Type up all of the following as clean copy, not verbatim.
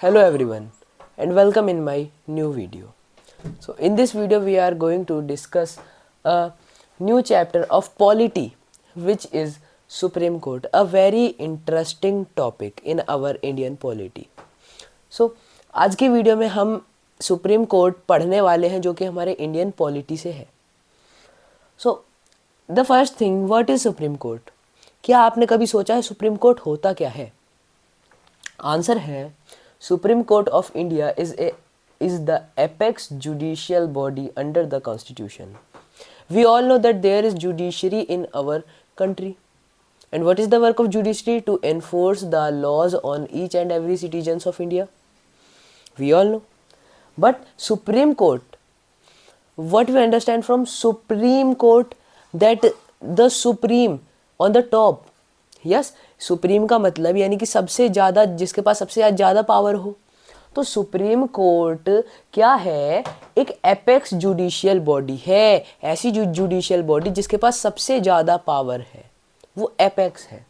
Hello everyone and welcome in my new video. So in this video we are going to discuss a new chapter of polity, which is Supreme Court, a very interesting topic in our Indian polity. So आज की video में हम supreme court पढ़ने वाले हैं जो कि हमारे इंडियन पॉलिटी से है. So the first thing, what is supreme court? क्या आपने कभी सोचा है सुप्रीम कोर्ट होता क्या है? आंसर है, Supreme Court of India is the apex judicial body under the Constitution. We all know that there is judiciary in our country. And what is the work of judiciary? To enforce the laws on each and every citizens of India. We all know. But Supreme Court, what we understand from Supreme Court, that the supreme on the top. Yes, supreme का मतलब यानी कि सबसे ज़्यादा, जिसके पास सबसे ज़्यादा power हो. तो सुप्रीम कोर्ट क्या है? एक एपेक्स जुडिशियल बॉडी है, ऐसी जुडिशियल बॉडी जिसके पास सबसे ज़्यादा पावर है, वो एपेक्स है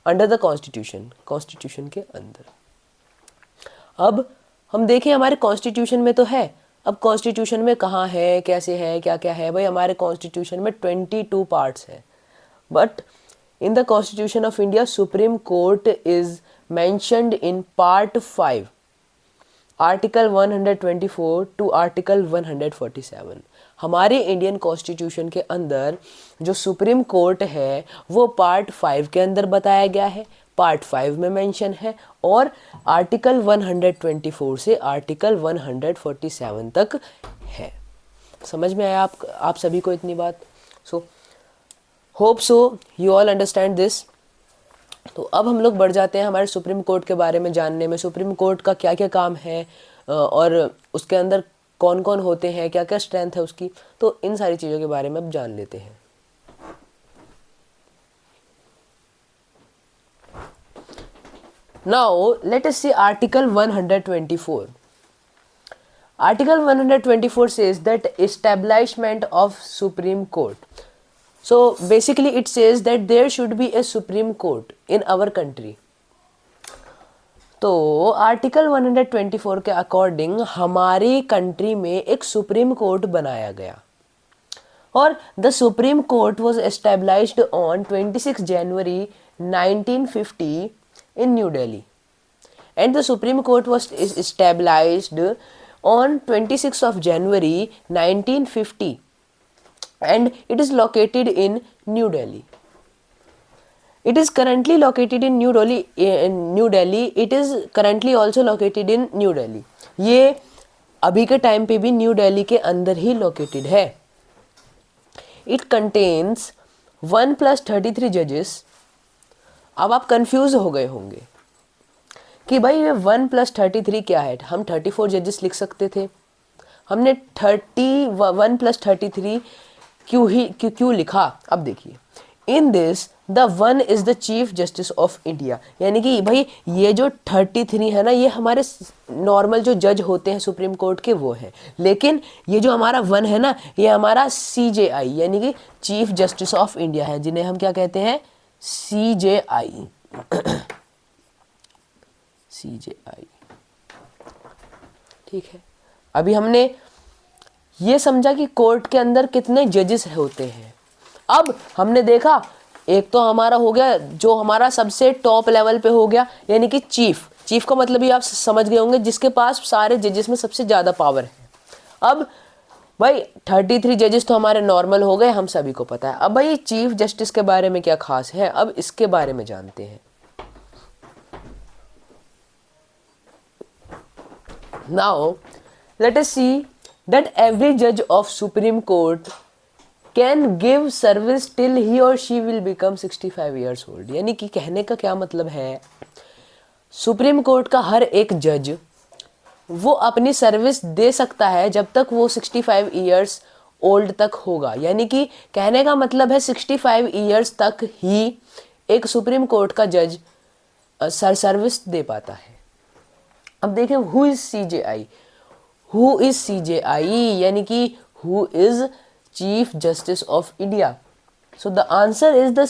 अंडर द कॉन्स्टिट्यूशन के अंदर. अब हम देखें हमारे कॉन्स्टिट्यूशन में तो है. अब कॉन्स्टिट्यूशन में कहाँ है, कैसे है, क्या क्या है? भाई हमारे कॉन्स्टिट्यूशन में 22 पार्ट्स है. But in the Constitution of India, Supreme Court is mentioned in Part 5, Article 124 to Article 147. हमारे इंडियन कॉन्स्टिट्यूशन के अंदर जो सुप्रीम कोर्ट है वो पार्ट 5 के अंदर बताया गया है, पार्ट 5 में मेंशन है, और आर्टिकल 124 से आर्टिकल 147 तक है. समझ में आया आप सभी को इतनी बात? So hope so you all understand this. तो अब हम लोग बढ़ जाते हैं हमारे सुप्रीम कोर्ट के बारे में जानने में. सुप्रीम कोर्ट का क्या क्या काम है और उसके अंदर कौन कौन होते हैं, क्या क्या स्ट्रेंथ है उसकी, तो इन सारी चीज़ों के बारे में अब जान लेते हैं. Now let us see article 124. Article 124 says that establishment of Supreme Court. So basically it says that there should be a Supreme Court in our country. तो आर्टिकल 124 के अकॉर्डिंग हमारी कंट्री में एक सुप्रीम कोर्ट बनाया गया, और the supreme court was established on 26 January 1950 in new Delhi, and the supreme court was established on 26 of January 1950 and it is located in New Delhi. It is currently located in New Delhi. It is currently also located in New Delhi. ये अभी के time पे भी new Delhi के अंदर ही located है. It contains 1 + 33 जजेस. अब आप कंफ्यूज हो गए होंगे कि भाई ये 1 + 33 क्या है. हम 34 जजेस लिख सकते थे. हमने 1 + 33 क्यों लिखा? अब देखिए, in this the 1 is the chief justice of India. यानी कि भाई ये जो 33 है ना, ये हमारे नॉर्मल जो जज होते हैं सुप्रीम कोर्ट के वो है, लेकिन ये जो हमारा 1 है ना, ये हमारा CJI यानी कि चीफ जस्टिस ऑफ इंडिया है, जिन्हें हम क्या कहते हैं? CJI. CJI. ठीक है. अभी हमने ये समझा कि कोर्ट के अंदर कितने जजेस होते हैं. अब हमने देखा, एक तो हमारा हो गया जो हमारा सबसे टॉप लेवल पे हो गया, यानी कि चीफ का मतलब ही आप समझ गए होंगे, जिसके पास सारे जजेस में सबसे ज़्यादा पावर है. अब भाई 33 जजेस तो हमारे नॉर्मल हो गए, हम सभी को पता है. अब भाई चीफ जस्टिस के बारे में क्या खास है, अब इसके बारे में जानते हैं. Now let us see that every judge of Supreme Court can give service till he or she will become 65 years old. यानी कि कहने का क्या मतलब है, सुप्रीम कोर्ट का हर एक जज वो अपनी सर्विस दे सकता है जब तक वो 65 ईयर्स ओल्ड तक होगा. यानी कि कहने का मतलब है 65 ईयर्स तक ही एक सुप्रीम कोर्ट का जज सर्विस दे पाता है. अब देखें, who is CJI. Who is CJI? यानी कि Who is Chief Justice of India. So the answer is the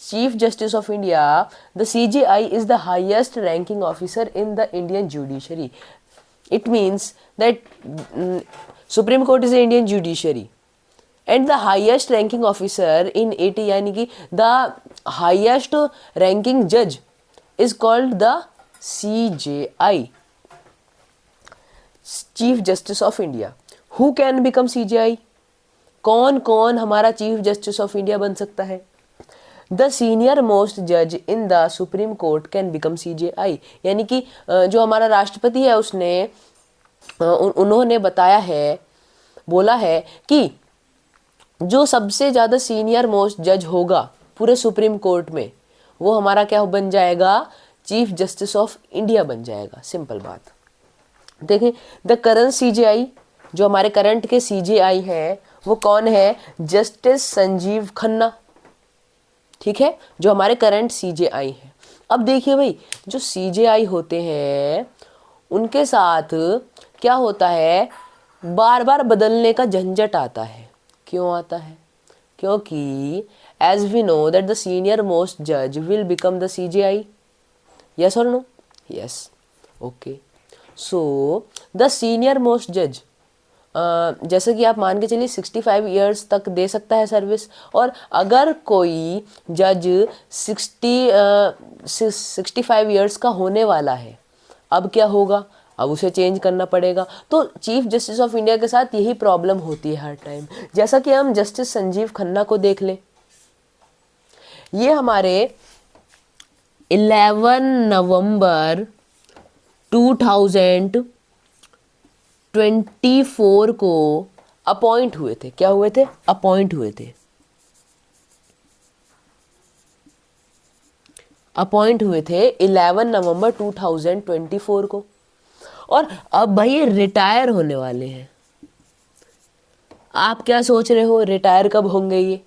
Chief Justice of India. The CJI is the highest ranking officer in the Indian judiciary. It means that Supreme Court is the Indian judiciary. And the highest ranking officer in it, यानी कि the highest ranking judge is called the CJI, Chief Justice of India. Who can become CJI? कौन कौन हमारा chief justice of India बन सकता है? The senior most जज in the supreme court can become CJI, यानी कि जो हमारा राष्ट्रपति है उसने उन्होंने बताया है, बोला है कि जो सबसे ज़्यादा सीनियर मोस्ट जज होगा पूरे सुप्रीम कोर्ट में वो हमारा क्या बन जाएगा? चीफ जस्टिस ऑफ इंडिया बन जाएगा। सिंपल बात। देखें, द करंट CJI, जो हमारे करंट के CJI हैं वो कौन है? जस्टिस संजीव खन्ना, ठीक है, जो हमारे करंट CJI हैं। अब देखिए भाई, जो CJI होते हैं उनके साथ क्या होता है? बार बार बदलने का झंझट आता है। क्यों आता है? क्योंकि as we know that the senior most judge will become the CJI. Yes or no? Yes. Okay. So the senior most judge, जैसे कि आप मान के चलिए 65 इयर्स तक दे सकता है सर्विस, और अगर कोई जज 65 इयर्स का होने वाला है, अब क्या होगा? अब उसे चेंज करना पड़ेगा। तो चीफ जस्टिस ऑफ इंडिया के साथ यही प्रॉब्लम होती है हर टाइम। जैसा कि हम जस्टिस संजीव खन्ना को देख लें, ये हमारे 11 नवंबर 2024 को अपॉइंट हुए थे। क्या हुए थे? अपॉइंट हुए थे। अपॉइंट हुए थे 11 नवंबर 2024 को, और अब भाई ये रिटायर होने वाले हैं। आप क्या सोच रहे हो, रिटायर कब होंगे? ये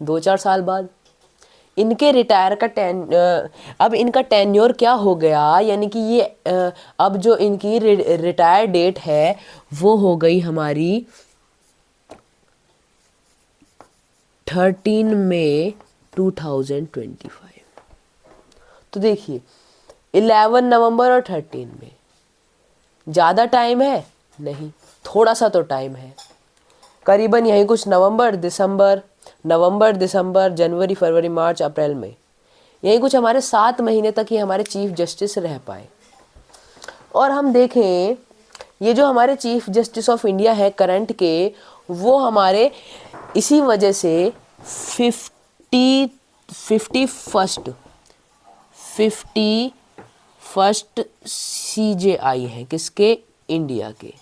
2-4 साल बाद। इनके रिटायर का अब इनका टेन्योर क्या हो गया, यानी कि ये अब जो इनकी रिटायर डेट है वो हो गई हमारी 13 मई 2025। तो देखिए 11 नवंबर और 13 मई, ज़्यादा टाइम है? नहीं, थोड़ा सा तो टाइम है। करीबन यही कुछ नवंबर दिसंबर, जनवरी, फरवरी, मार्च, अप्रैल, मई, यही कुछ हमारे 7 महीने तक ही हमारे चीफ जस्टिस रह पाए। और हम देखें, ये जो हमारे चीफ जस्टिस ऑफ इंडिया है करंट के, वो हमारे इसी वजह से 51st CJI है। किसके? इंडिया के,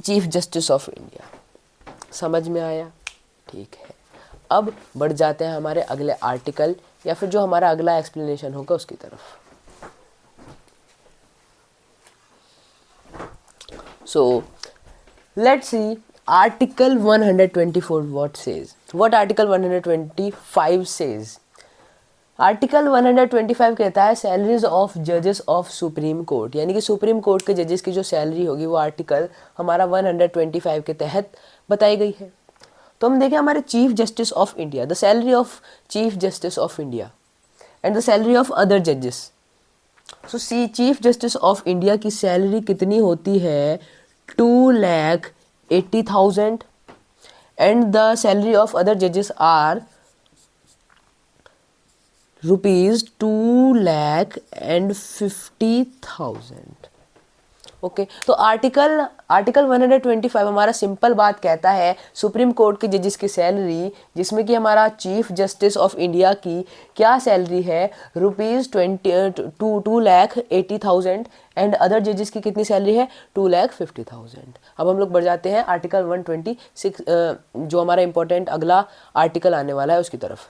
चीफ जस्टिस ऑफ इंडिया। समझ में आया? ठीक है। अब बढ़ जाते हैं हमारे अगले आर्टिकल, या फिर जो हमारा अगला एक्सप्लेनेशन होगा उसकी तरफ। So let's see article 124 what says, what article 125 सेज। आर्टिकल 125 कहता है सैलरीज ऑफ जजेस ऑफ सुप्रीम कोर्ट, यानी कि सुप्रीम कोर्ट के जजेस की जो सैलरी होगी वो आर्टिकल हमारा 125 के तहत बताई गई है। तो हम देखें हमारे chief justice of India, the salary of chief justice of India and the salary of other जजेस। So chief justice of India की सैलरी कितनी होती है? 2,80,000 and the salary of other जजेस आर ₹2,50,000। ओके, तो आर्टिकल 125 हमारा सिंपल बात कहता है सुप्रीम कोर्ट के जजेस की सैलरी, जिसमें कि हमारा चीफ जस्टिस ऑफ इंडिया की क्या सैलरी है? ₹2,80,000 एंड अदर जजेस की कितनी सैलरी है? 2,50,000। अब हम लोग बढ़ जाते हैं आर्टिकल 126 जो हमारा इंपॉर्टेंट अगला आर्टिकल आने वाला है उसकी तरफ।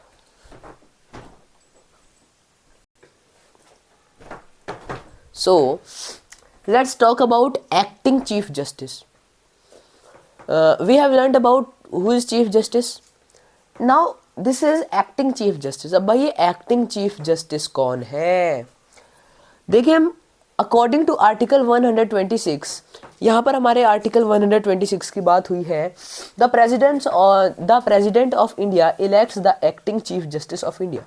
So let's talk about acting chief justice. We have learned about who is chief justice. Now this is acting chief justice. अब भाई ये acting chief justice कौन है? देखिए हम according to article 126 यहाँ पर हमारे आर्टिकल 126 की बात हुई है, the president of India elects the acting chief justice of India.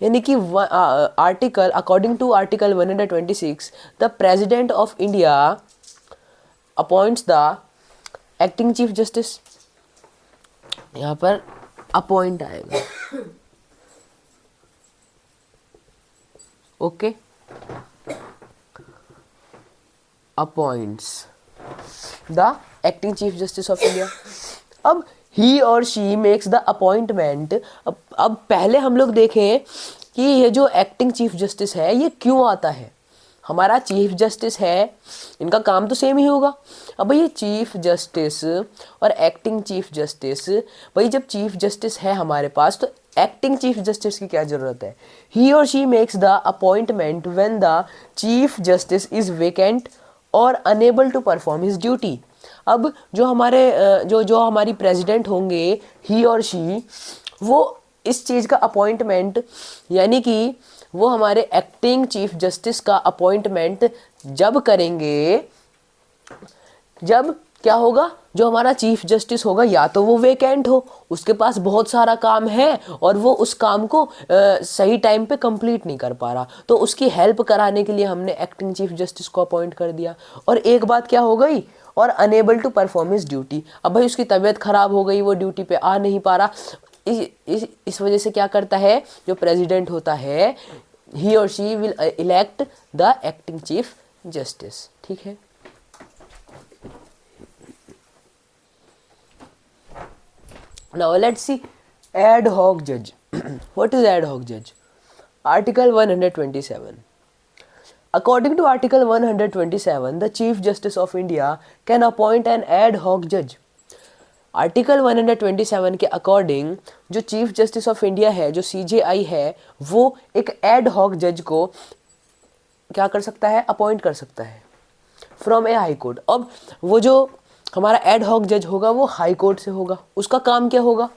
यानी कि article according to article 126 the president of India appoints the acting chief justice. यहाँ पर अपॉइंट आएगा, okay, appoints the acting chief justice of India. अब ही और she makes the appointment. अब पहले हम लोग देखें कि ये जो एक्टिंग चीफ जस्टिस है ये क्यों आता है। हमारा चीफ जस्टिस है, इनका काम तो सेम ही होगा। अब ये चीफ जस्टिस और एक्टिंग चीफ जस्टिस, भाई जब चीफ जस्टिस है हमारे पास तो एक्टिंग चीफ जस्टिस की क्या जरूरत है। ही और she makes the appointment when the chief justice is vacant और unable to perform his duty. अब जो हमारी प्रेसिडेंट होंगे, ही और शी, वो इस चीज़ का अपॉइंटमेंट, यानी कि वो हमारे एक्टिंग चीफ जस्टिस का अपॉइंटमेंट जब करेंगे, जब क्या होगा, जो हमारा चीफ जस्टिस होगा या तो वो वेकेंट हो, उसके पास बहुत सारा काम है और वो उस काम को सही टाइम पे कंप्लीट नहीं कर पा रहा, तो उसकी हेल्प कराने के लिए हमने एक्टिंग चीफ जस्टिस को अपॉइंट कर दिया। और एक बात क्या हो गई, और unable to perform his duty. अब भाई उसकी तबीयत खराब हो गई, वो ड्यूटी पे आ नहीं पा रहा, इस वजह से क्या करता है जो प्रेसिडेंट होता है, ही और she will elect the acting chief justice. ठीक है, now let's see ad hoc judge. What is ad hoc judge? Article 127. According to Article 127, the Chief Justice of India can appoint an ad hoc judge. Article 127 के according जो chief justice of India है, जो CJI है, वो एक add hoc जज को क्या कर सकता है, अपॉइंट कर सकता है फ्रॉम ए हाई कोर्ट। अब वो जो हमारा एड हॉक जज होगा वो हाई कोर्ट से होगा। उसका काम क्या होगा,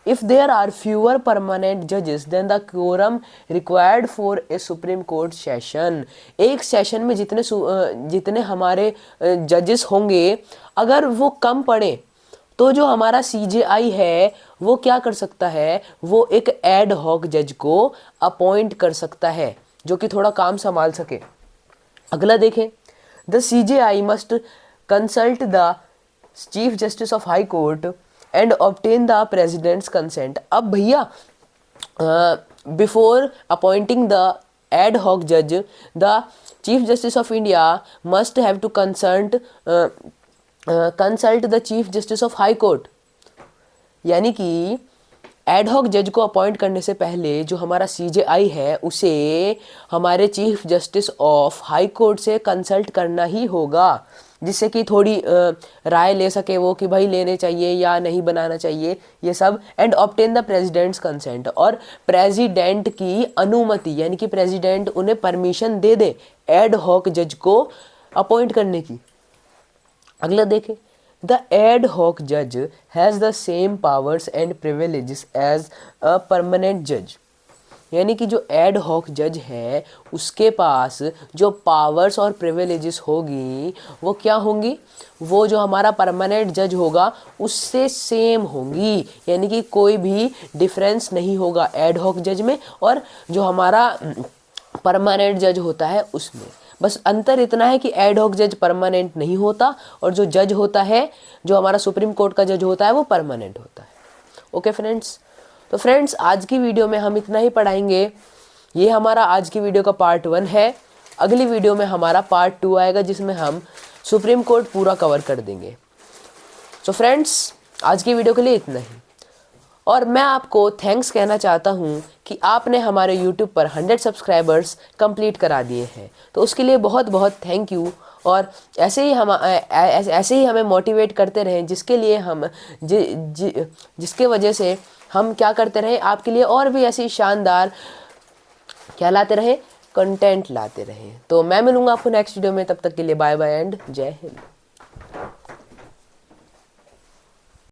if there are fewer permanent जजेस then the quorum required for a supreme court session. एक सेशन में जितने हमारे जजेस होंगे, अगर वो कम पड़े तो जो हमारा CJI है वो क्या कर सकता है, वो एक एड हॉक जज को अपॉइंट कर सकता है जो कि थोड़ा काम संभाल सके। अगला देखें, the CJI must consult the chief justice of high court and obtain the president's consent. अब भैया before appointing the ad hoc जज, the chief justice of India must have to consult the chief justice of high court. यानी कि add hoc जज को appoint करने से पहले जो हमारा CJI है उसे हमारे chief justice of high court से कंसल्ट करना ही होगा, जिससे कि थोड़ी राय ले सके वो कि भाई लेने चाहिए या नहीं बनाना चाहिए ये सब। And obtain the president's consent, और प्रेसिडेंट की अनुमति, यानी कि प्रेसिडेंट उन्हें permission they they add hoc जज को अपॉइंट करने की। अगला देखें, द एड हॉक जज has the same powers and privileges as a permanent जज। यानी कि जो एड हॉक जज है उसके पास जो पावर्स और प्रिविलेजेस होगी वो क्या होंगी, वो जो हमारा परमानेंट जज होगा उससे सेम होंगी। यानी कि कोई भी डिफरेंस नहीं होगा एड हॉक जज में और जो हमारा परमानेंट जज होता है उसमें। बस अंतर इतना है कि एड हॉक जज परमानेंट नहीं होता और जो जज होता है, जो हमारा सुप्रीम कोर्ट का जज होता है, वो परमानेंट होता है। ओके फ्रेंड्स, तो फ्रेंड्स आज की वीडियो में हम इतना ही पढ़ाएंगे। ये हमारा आज की वीडियो का पार्ट 1 है। अगली वीडियो में हमारा पार्ट 2 आएगा जिसमें हम सुप्रीम कोर्ट पूरा कवर कर देंगे। तो फ्रेंड्स आज की वीडियो के लिए इतना ही, और मैं आपको थैंक्स कहना चाहता हूँ कि आपने हमारे YouTube पर 100 सब्सक्राइबर्स कंप्लीट करा दिए हैं, तो उसके लिए बहुत बहुत थैंक यू। और ऐसे ही हमें मोटिवेट करते रहें, जिसके लिए हम जिसके वजह से हम क्या करते रहें, आपके लिए और भी ऐसी शानदार क्या लाते रहें, कंटेंट लाते रहें। तो मैं मिलूँगा आपको नेक्स्ट वीडियो में, तब तक के लिए बाय बाय एंड जय हिंद।